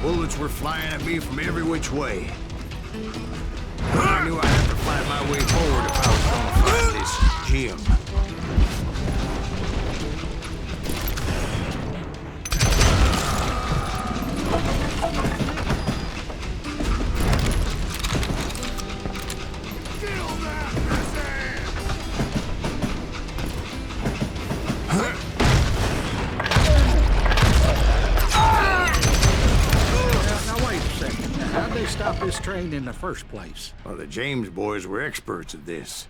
Bullets were flying at me from every which way. I knew I'd have to fight my way forward if I was gonna find this gem. Stop this train in the first place? Well, the James boys were experts at this.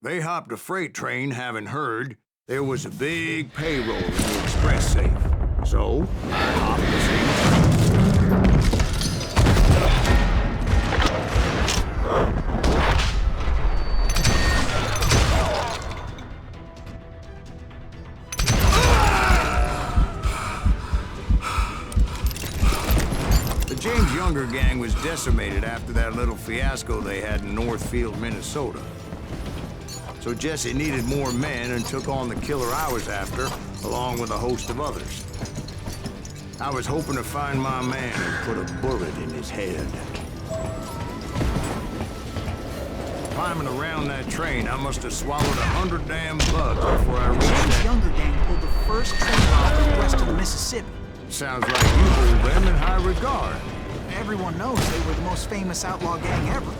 They hopped a freight train, having heard there was a big payroll in the express safe. So, I hopped the same. The James Younger gang was decimated after that little fiasco they had in Northfield, Minnesota. So Jesse needed more men and took on the killer I was after, along with a host of others. I was hoping to find my man and put a bullet in his head. Climbing around that train, I must have swallowed 100 damn bugs before I reached James that. Younger gang pulled the first train off west of the Mississippi. Sounds like you hold them in high regard. Everyone knows they were the most famous outlaw gang ever.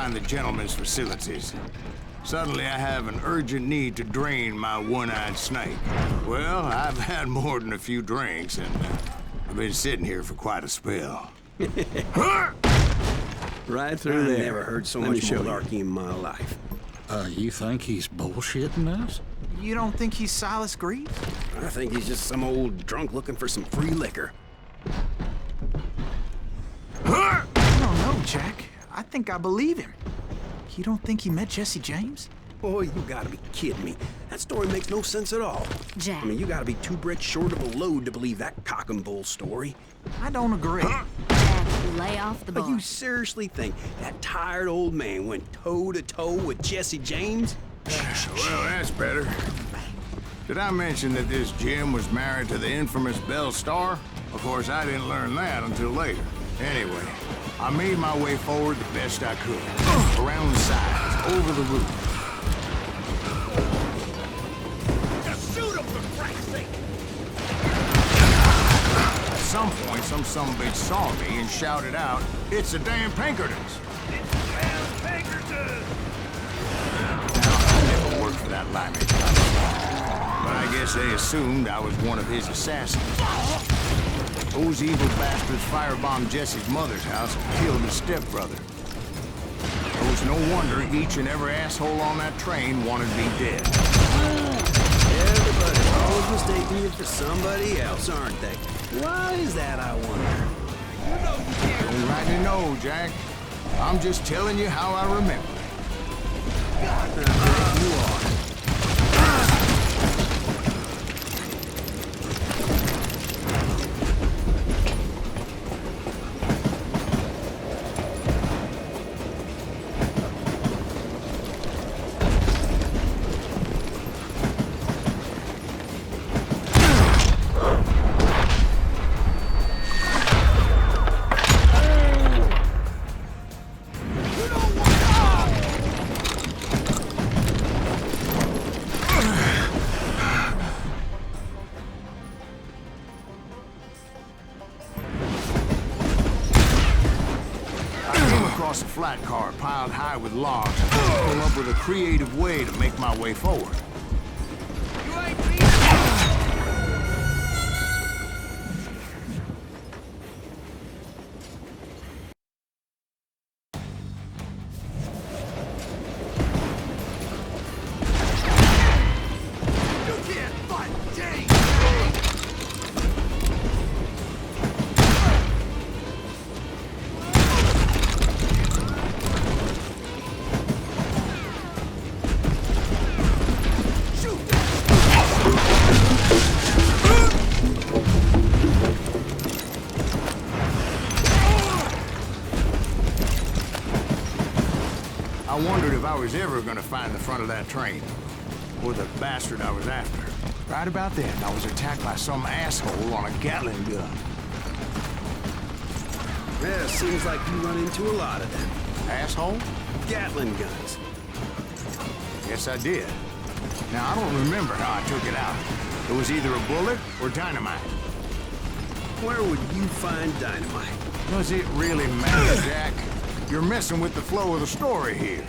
The gentleman's facilities. Suddenly I have an urgent need to drain my one-eyed snake. Well, I've had more than a few drinks, and I've been sitting here for quite a spell. Right through there. I never heard so much malarkey in my life. You think he's bullshitting us? You don't think he's Silas Greaves? I think he's just some old drunk looking for some free liquor. I don't know, Jack. I think I believe him. You don't think he met Jesse James? Boy, you gotta be kidding me. That story makes no sense at all. Jack. I mean, you gotta be two bricks short of a load to believe that cock and bull story. I don't agree. Jack, lay off the But bar. you seriously think that tired old man went toe-to-toe with Jesse James? Well, that's better. Did I mention that this Jim was married to the infamous Belle Starr? Of course, I didn't learn that until later. Anyway, I made my way forward the best I could. Around the sides, over the roof. Just shoot him for Christ's sake! At some point, some sumbitch saw me and shouted out, "It's the damn Pinkertons!" It's the damn Pinkertons! Now, I never worked for that limey but I guess they assumed I was one of his assassins. Those evil bastards firebombed Jesse's mother's house and killed his stepbrother. It was no wonder each and every asshole on that train wanted me dead. Everybody's always mistaking you for somebody else, aren't they? Why is that, I wonder? Don't rightly know, Jack. I'm just telling you how I remember. You are. flat car piled high with logs, pull up with a creative way to make my way forward. You ain't beat You can't fight James! I wondered if I was ever gonna find the front of that train, or the bastard I was after. Right about then, I was attacked by some asshole on a Gatling gun. Yeah, seems like you run into a lot of them. Asshole? Gatling guns. Yes, I did. Now, I don't remember how I took it out. It was either a bullet or dynamite. Where would you find dynamite? Does it really matter, Jack? You're messing with the flow of the story here.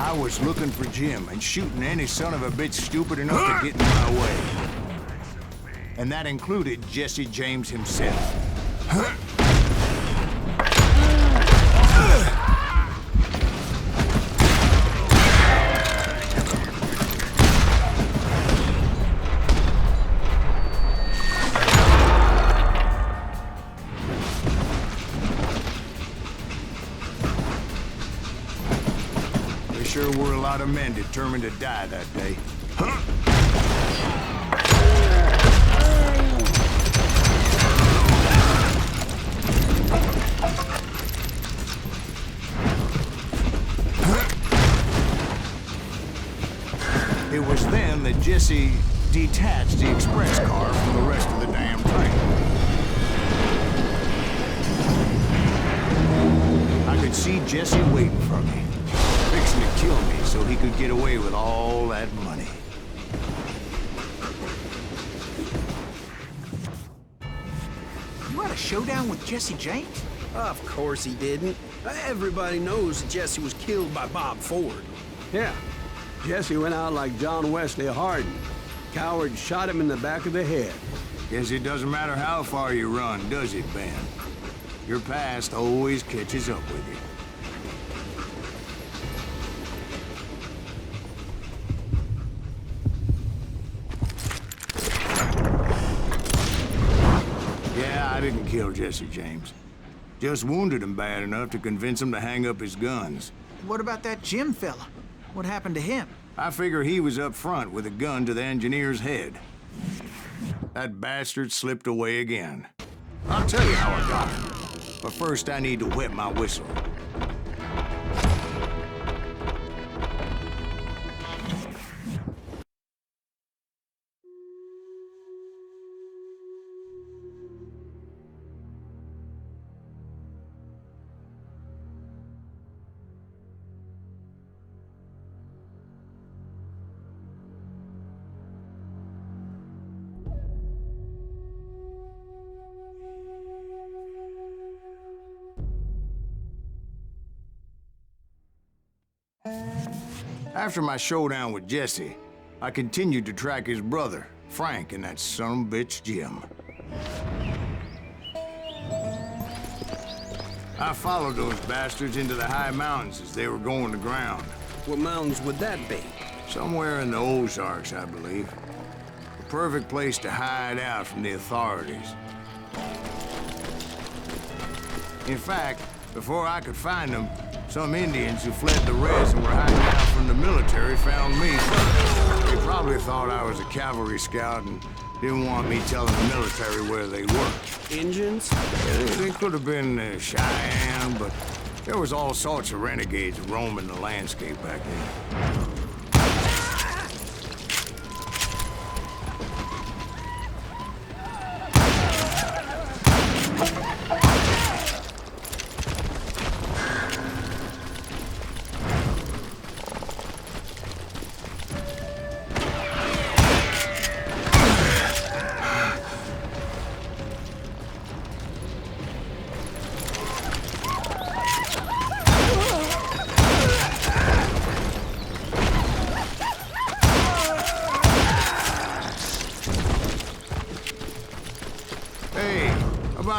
I was looking for Jim and shooting any son of a bitch stupid enough to get in my way. And that included Jesse James himself. Sure were a lot of men determined to die that day. It was then that Jesse detached the express car from the rest of the damn train. I could see Jesse waiting for me, fixing to kill me so he could get away with all that money. You had a showdown with Jesse James? Of course he didn't. Everybody knows Jesse was killed by Bob Ford. Yeah. Jesse went out like John Wesley Hardin. Coward shot him in the back of the head. Guess it doesn't matter how far you run, does it, Ben? Your past always catches up with you. Yeah, I didn't kill Jesse James. Just wounded him bad enough to convince him to hang up his guns. What about that Jim fella? What happened to him? I figure he was up front with a gun to the engineer's head. That bastard slipped away again. I'll tell you how I got him. But first I need to wet my whistle. After my showdown with Jesse, I continued to track his brother, Frank, and that son of a bitch, Jim. I followed those bastards into the high mountains as they were going to ground. What mountains would that be? Somewhere in the Ozarks, I believe. The perfect place to hide out from the authorities. In fact, before I could find them, some Indians who fled the res and were hiding out from the military found me first. They probably thought I was a cavalry scout and didn't want me telling the military where they were. Indians? They could have been Cheyenne, but there was all sorts of renegades roaming the landscape back then.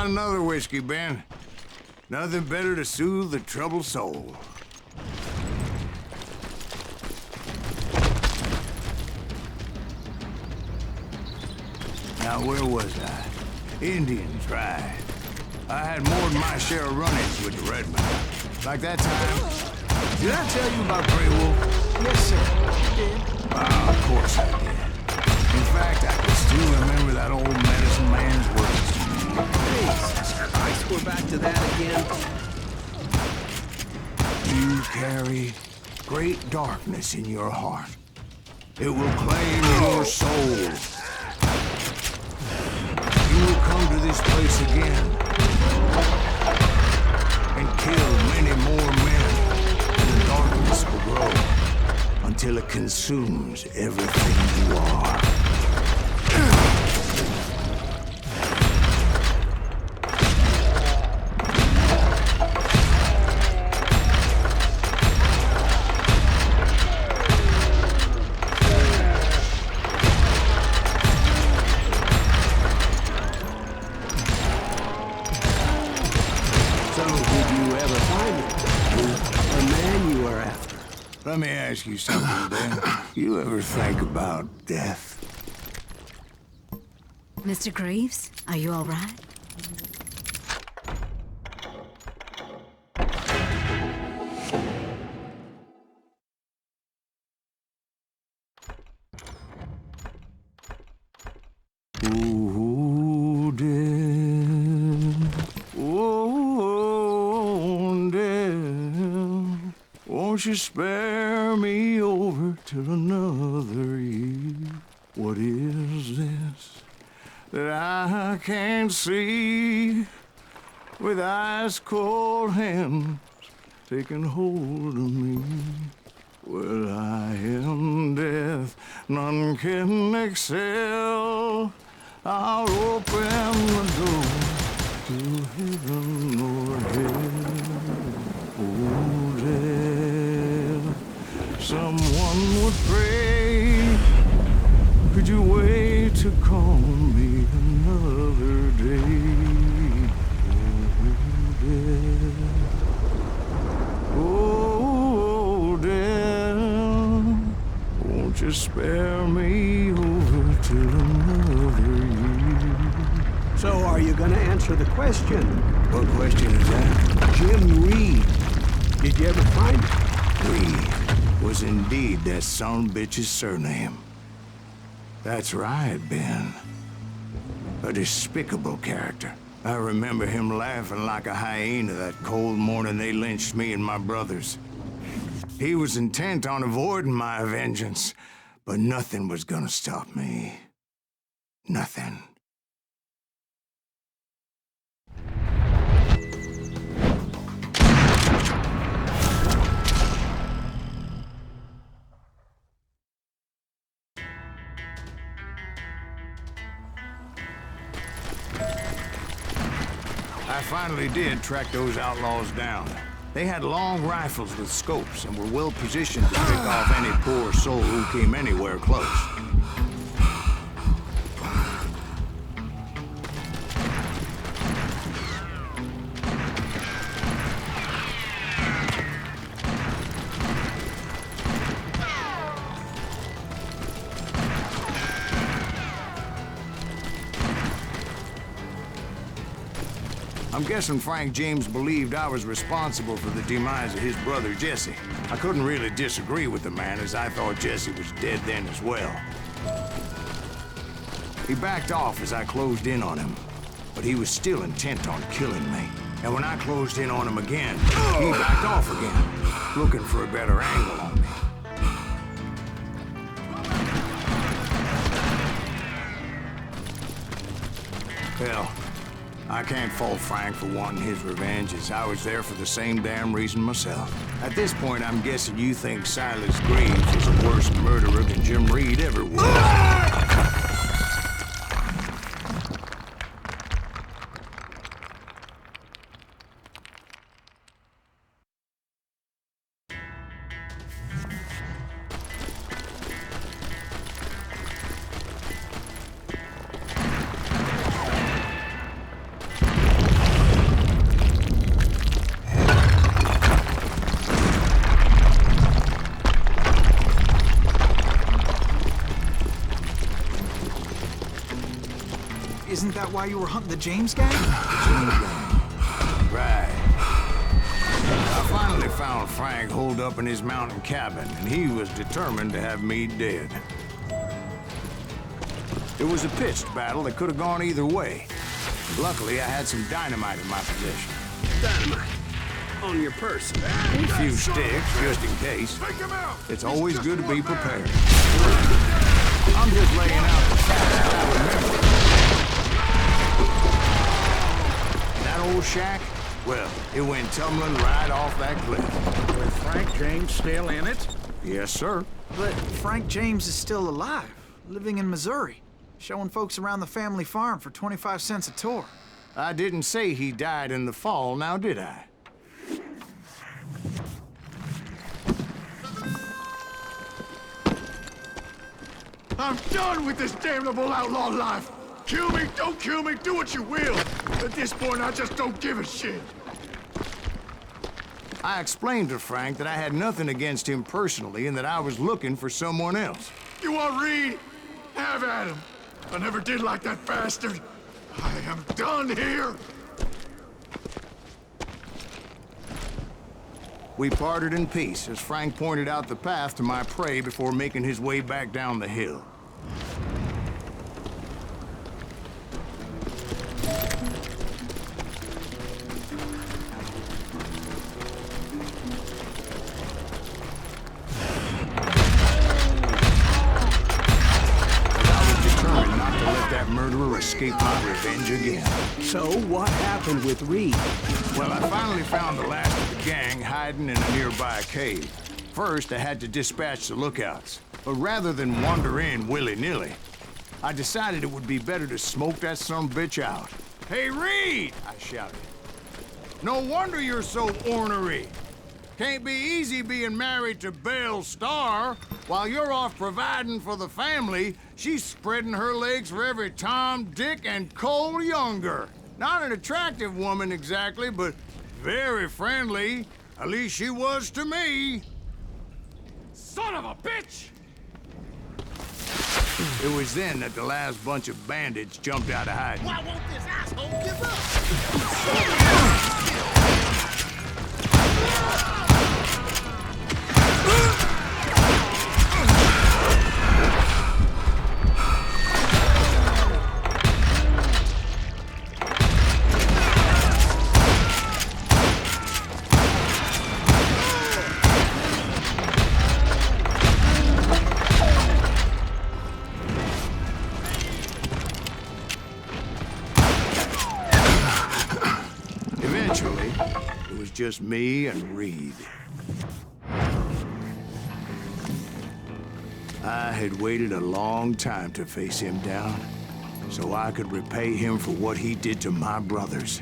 Another whiskey, Ben. Nothing better to soothe the troubled soul. Now, where was I? Indians, right. I had more than my share of run-ins with the Redmen. Like that time. Did I tell you about Grey Wolf? Yes, sir. You did. Ah, of course I did. In fact, I can still remember that old medicine man's words. Jesus Christ, we're back to that again. You carry great darkness in your heart. It will claim your soul. You will come to this place again and kill many more men, and the darkness will grow until it consumes everything you are. Let me ask you something, Ben. You ever think about death? Mr. Greaves, are you all right? Oh, death. Oh, death. Won't you spare me over till another year? What is this that I can't see with ice cold hands taking hold of me? Well, I am death, none can excel. I'll open the door to heaven or hell. Oh, death, someone would pray. Could you wait to call me another day? Oh, death, oh, death, won't you spare me over till another year? So are you gonna answer the question? What question is that? Jim Reed. Did you ever find him? Reed was indeed that son-bitch's surname. That's right, Ben. A despicable character. I remember him laughing like a hyena that cold morning they lynched me and my brothers. He was intent on avoiding my vengeance, but nothing was gonna stop me. Nothing. I finally did track those outlaws down. They had long rifles with scopes and were well positioned to pick off any poor soul who came anywhere close. I'm guessing Frank James believed I was responsible for the demise of his brother Jesse. I couldn't really disagree with the man, as I thought Jesse was dead then as well. He backed off as I closed in on him, but he was still intent on killing me. And when I closed in on him again, he backed off again, looking for a better angle on me. Well, I can't fault Frank for wanting his revenge, as I was there for the same damn reason myself. At this point, I'm guessing you think Silas Greaves is a worse murderer than Jim Reed ever was. Isn't that why you were hunting the James gang? Right. I finally found Frank holed up in his mountain cabin, and he was determined to have me dead. It was a pitched battle that could have gone either way. Luckily, I had some dynamite in my possession. Dynamite. On your person. A few sticks, just in case. It's always good to be prepared. I'm just laying out the facts that I remember. That old shack? Well, it went tumbling right off that cliff. With Frank James still in it? Yes, sir. But Frank James is still alive, living in Missouri, showing folks around the family farm for 25 cents a tour. I didn't say he died in the fall, now did I? I'm done with this damnable outlaw life. Kill me, don't kill me, do what you will. At this point, I just don't give a shit. I explained to Frank that I had nothing against him personally and that I was looking for someone else. You want Reed? Have at him. I never did like that bastard. I am done here. We parted in peace as Frank pointed out the path to my prey before making his way back down the hill. Escape my revenge again. So, what happened with Reed? Well, I finally found the last of the gang hiding in a nearby cave. First, I had to dispatch the lookouts. But rather than wander in willy-nilly, I decided it would be better to smoke that sumbitch out. Hey, Reed! I shouted. No wonder you're so ornery. Can't be easy being married to Belle Starr. While you're off providing for the family, she's spreading her legs for every Tom, Dick, and Cole Younger. Not an attractive woman exactly, but very friendly. At least she was to me. Son of a bitch! It was then that the last bunch of bandits jumped out of hiding. Why won't this asshole give up? Eventually, it was just me and Reed. I had waited a long time to face him down, so I could repay him for what he did to my brothers.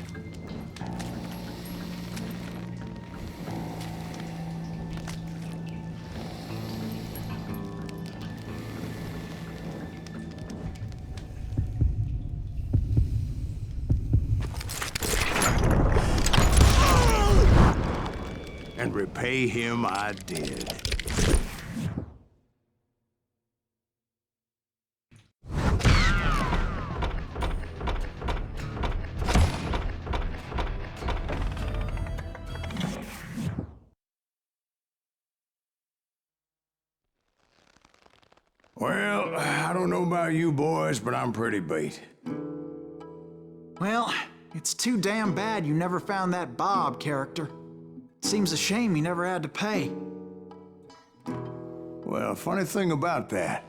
And repay him I did. Well, I don't know about you boys, but I'm pretty beat. Well, it's too damn bad you never found that Bob character. Seems a shame he never had to pay. Well, funny thing about that,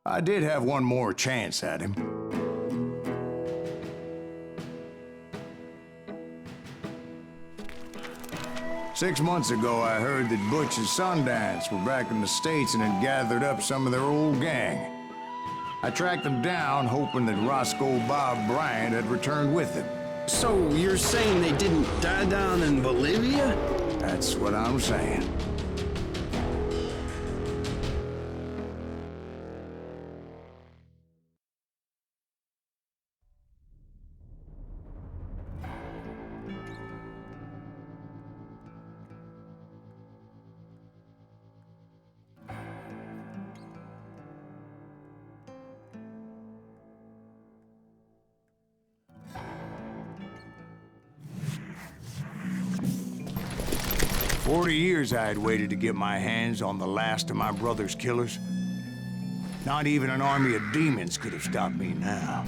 I did have one more chance at him. Six months ago, I heard that Butch and Sundance were back in the States and had gathered up some of their old gang. I tracked them down, hoping that Roscoe Bob Bryant had returned with them. So you're saying they didn't die down in Bolivia? That's what I'm saying. "40 years I had waited to get my hands on the last of my brother's killers. Not even an army of demons could have stopped me now.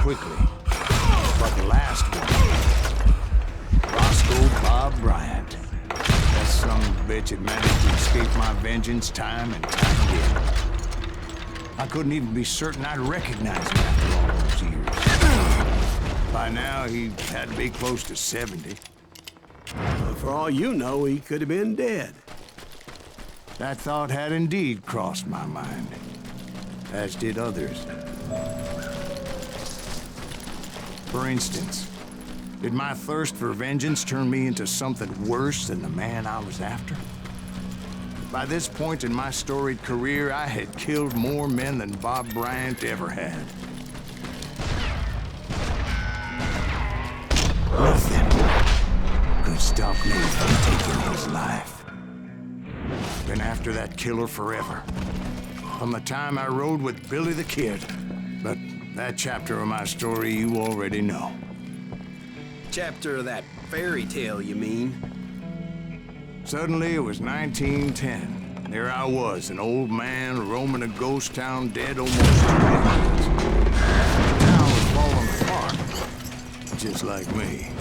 Quickly. But the last one, Roscoe Bob Bryant. That son of a bitch had managed to escape my vengeance time and time again. I couldn't even be certain I'd recognize him after all those years. By now, he had to be close to 70. But for all you know, he could have been dead. That thought had indeed crossed my mind, as did others. For instance, did my thirst for vengeance turn me into something worse than the man I was after? By this point in my storied career, I had killed more men than Bob Bryant ever had. Nothing could stop me from taking his life. Been after that killer forever. From the time I rode with Billy the Kid. But that chapter of my story you already know. Chapter of that fairy tale, you mean? Suddenly, it was 1910. There I was, an old man roaming a ghost town dead almost to millions. The town was falling apart, just like me.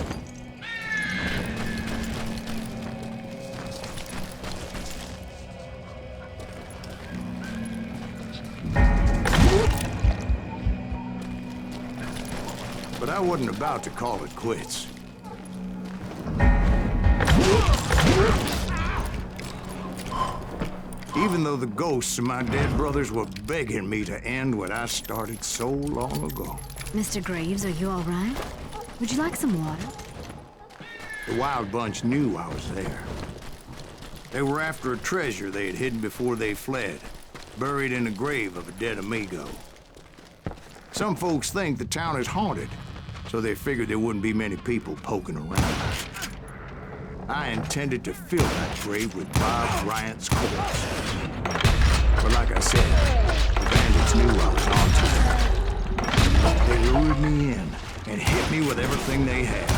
But I wasn't about to call it quits. Even though the ghosts of my dead brothers were begging me to end what I started so long ago. Mr. Graves, are you all right? Would you like some water? The Wild Bunch knew I was there. They were after a treasure they had hidden before they fled, buried in the grave of a dead amigo. Some folks think the town is haunted, so they figured there wouldn't be many people poking around. I intended to fill that grave with Bob Bryant's corpse. But like I said, the bandits knew I was on to them. They lured me in and hit me with everything they had.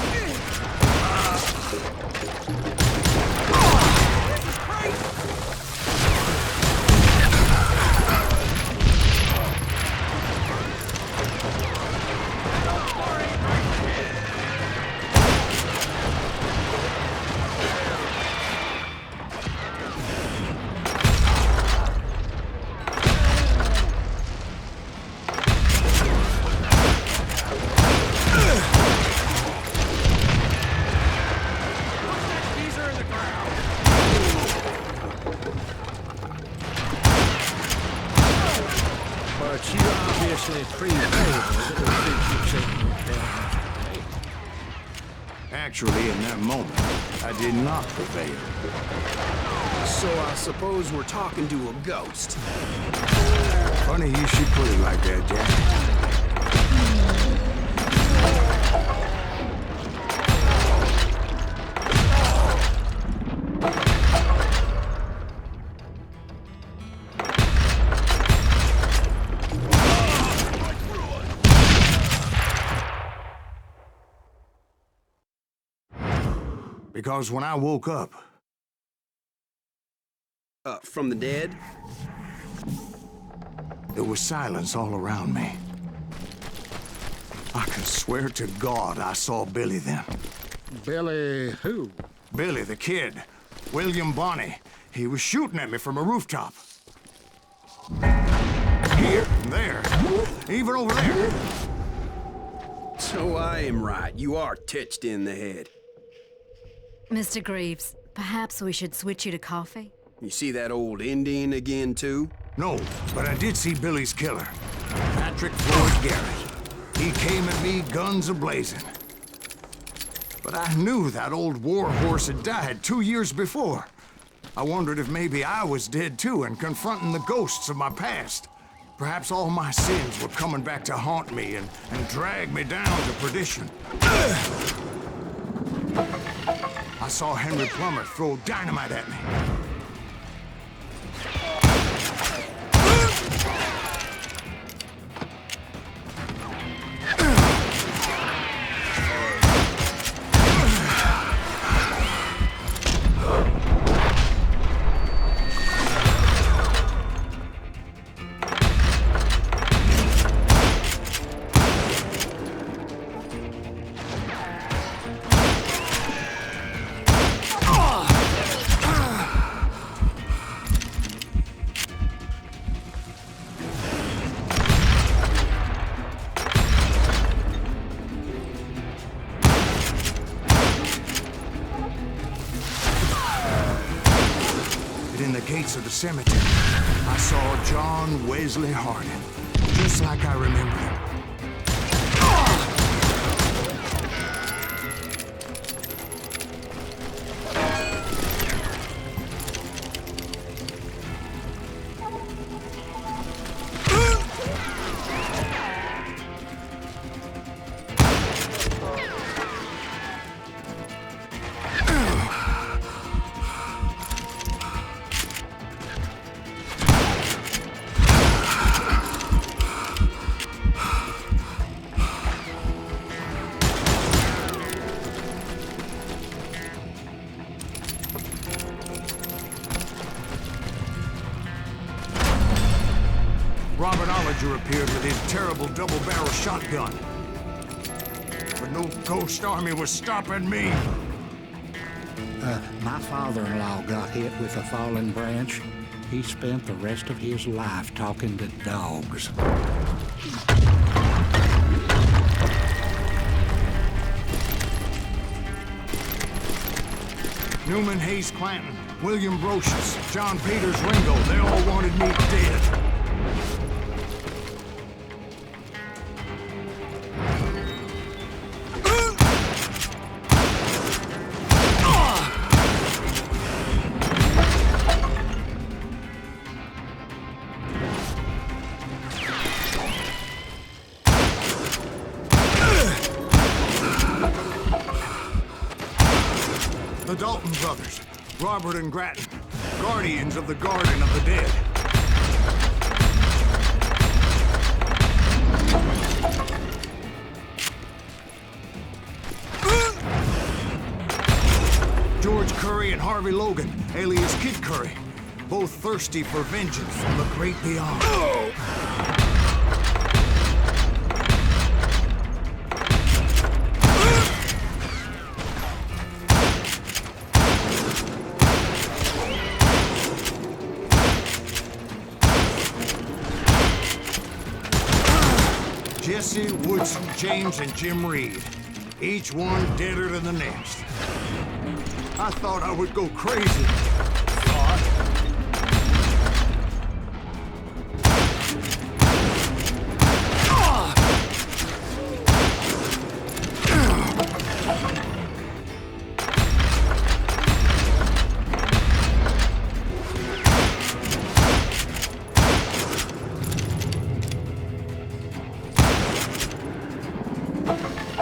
Actually, in that moment, I did not prevail. So I suppose we're talking to a ghost. Funny you should put it like that, Jack. Because when I woke up, From the dead? there was silence all around me. I can swear to God I saw Billy then. Billy who? Billy, the kid. William Bonney. He was shooting at me from a rooftop. Here, there, even over there. So I am right. You are touched in the head. Mr. Greaves, perhaps we should switch you to coffee? You see that old Indian again, too? No, but I did see Billy's killer, Patrick Floyd Garrett. He came at me guns a-blazing. But I knew that old war horse had died 2 years before. I wondered if maybe I was dead too and confronting the ghosts of my past. Perhaps all my sins were coming back to haunt me and drag me down to perdition. I saw Henry Plummer throw dynamite at me. In the gates of the cemetery, I saw John Wesley Hardin, just like I remember him. Robert Ollinger appeared with his terrible double-barrel shotgun. But no ghost army was stopping me. My father-in-law got hit with a fallen branch. He spent the rest of his life talking to dogs. Newman Hayes Clanton, William Brocious, John Peters Ringo, they all wanted me dead. The Dalton brothers, Robert and Grattan, guardians of the Garden of the Dead. George Curry and Harvey Logan, alias Kid Curry, both thirsty for vengeance from the great beyond. Jesse, Woodson, James, and Jim Reed. Each one deader than the next. I thought I would go crazy.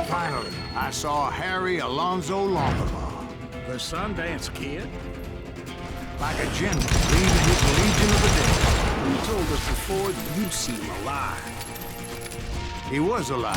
Finally, I saw Harry Alonzo Longabaugh. The Sundance Kid? Like a general leading his Legion of the Dead. You told us before that you'd seen him alive. He was alive.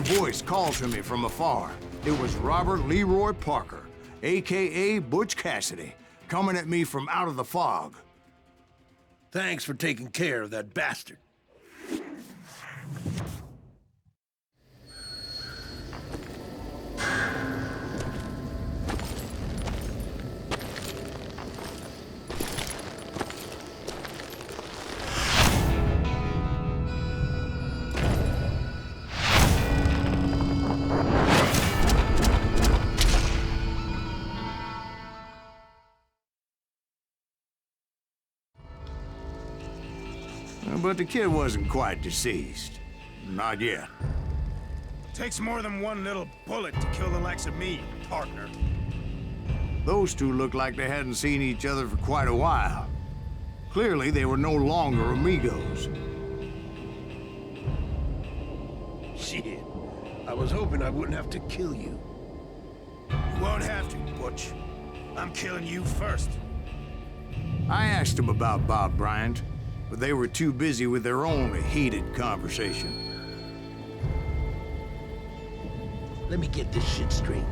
a voice call to me from afar. It was Robert Leroy Parker, a.k.a. Butch Cassidy, coming at me from out of the fog. Thanks for taking care of that bastard. But the kid wasn't quite deceased. Not yet. Takes more than one little bullet to kill the likes of me, partner. Those two looked like they hadn't seen each other for quite a while. Clearly, they were no longer amigos. Shit. I was hoping I wouldn't have to kill you. You won't have to, Butch. I'm killing you first. I asked them about Bob Bryant, but they were too busy with their own heated conversation. Let me get this shit straight.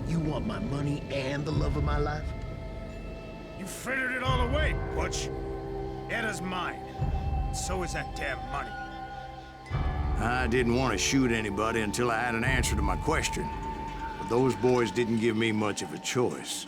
You want my money and the love of my life? You frittered it all away, Butch. Eda's mine. So is that damn money. I didn't want to shoot anybody until I had an answer to my question, but those boys didn't give me much of a choice.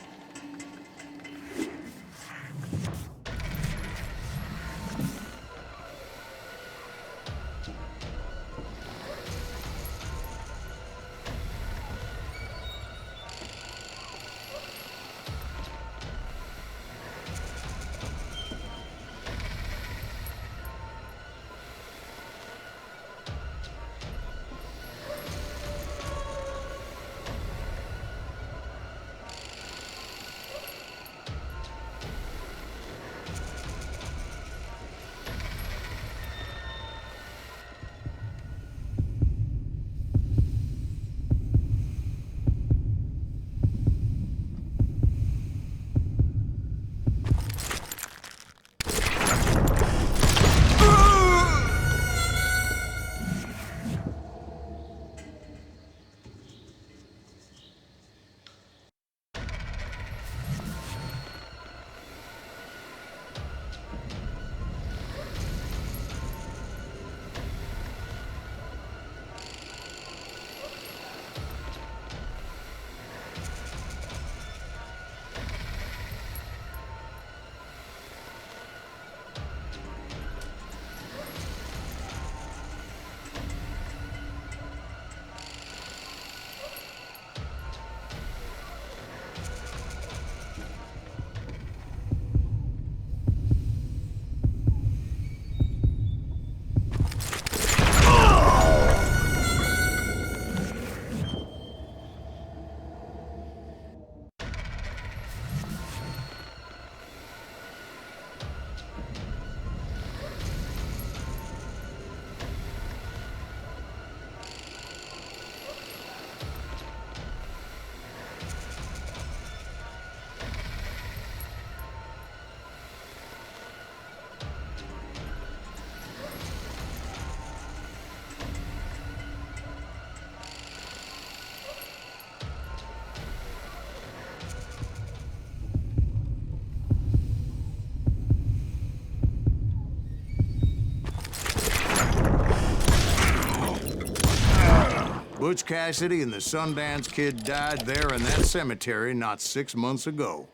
Butch Cassidy and the Sundance Kid died there in that cemetery not 6 months ago.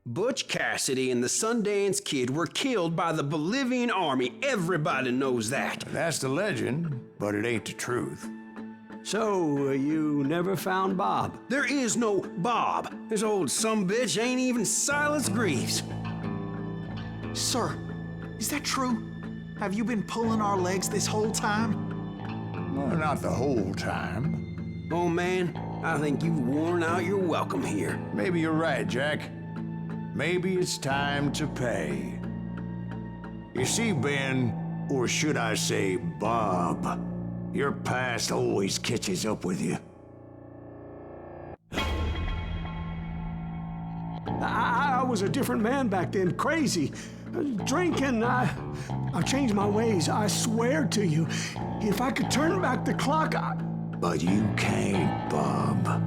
Butch Cassidy and the Sundance Kid were killed by the Bolivian army. Everybody knows that. That's the legend, but it ain't the truth. So, you never found Bob? There is no Bob. This old sumbitch ain't even Silas Greaves. Sir, is that true? Have you been pulling our legs this whole time? Well, not the whole time. Oh man, I think you've worn out your welcome here. Maybe you're right, Jack. Maybe it's time to pay. You see, Ben, or should I say Bob, your past always catches up with you. I was a different man back then, crazy. Drinking, I've changed my ways, I swear to you. If I could turn back the clock, But you can't, Bob.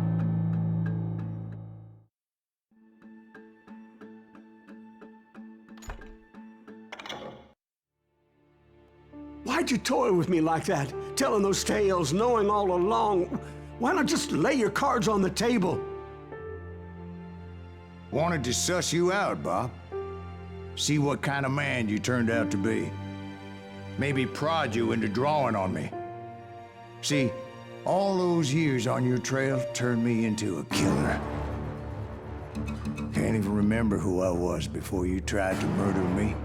Why'd you toy with me like that? Telling those tales, knowing all along. Why not just lay your cards on the table? Wanted to suss you out, Bob. See what kind of man you turned out to be. Maybe prod you into drawing on me. See, all those years on your trail turned me into a killer. Can't even remember who I was before you tried to murder me.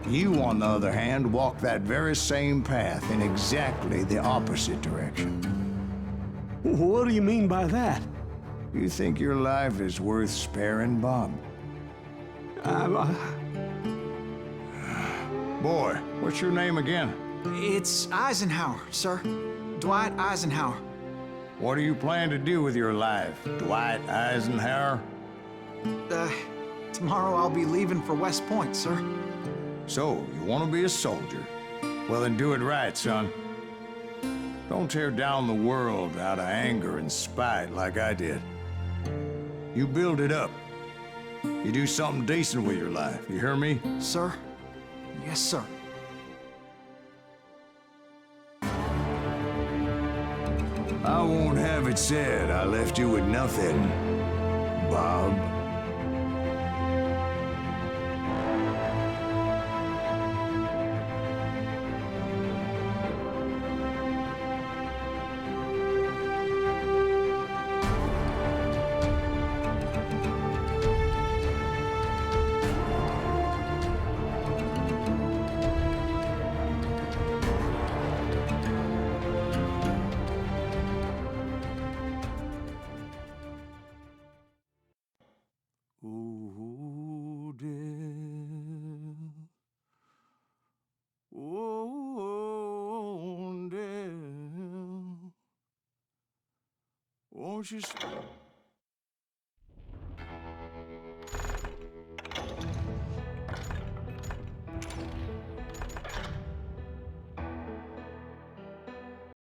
You, on the other hand, walked that very same path in exactly the opposite direction. What do you mean by that? You think your life is worth sparing, Bob? Boy, what's your name again? It's Eisenhower, sir. Dwight Eisenhower. What do you plan to do with your life, Dwight Eisenhower? Tomorrow I'll be leaving for West Point, sir. So, you want to be a soldier? Well, then do it right, son. Don't tear down the world out of anger and spite like I did. You build it up. You do something decent with your life, you hear me? Sir? Yes, sir. I won't have it said I left you with nothing, Bob. Oh, dear. Oh, dear. Won't you stop?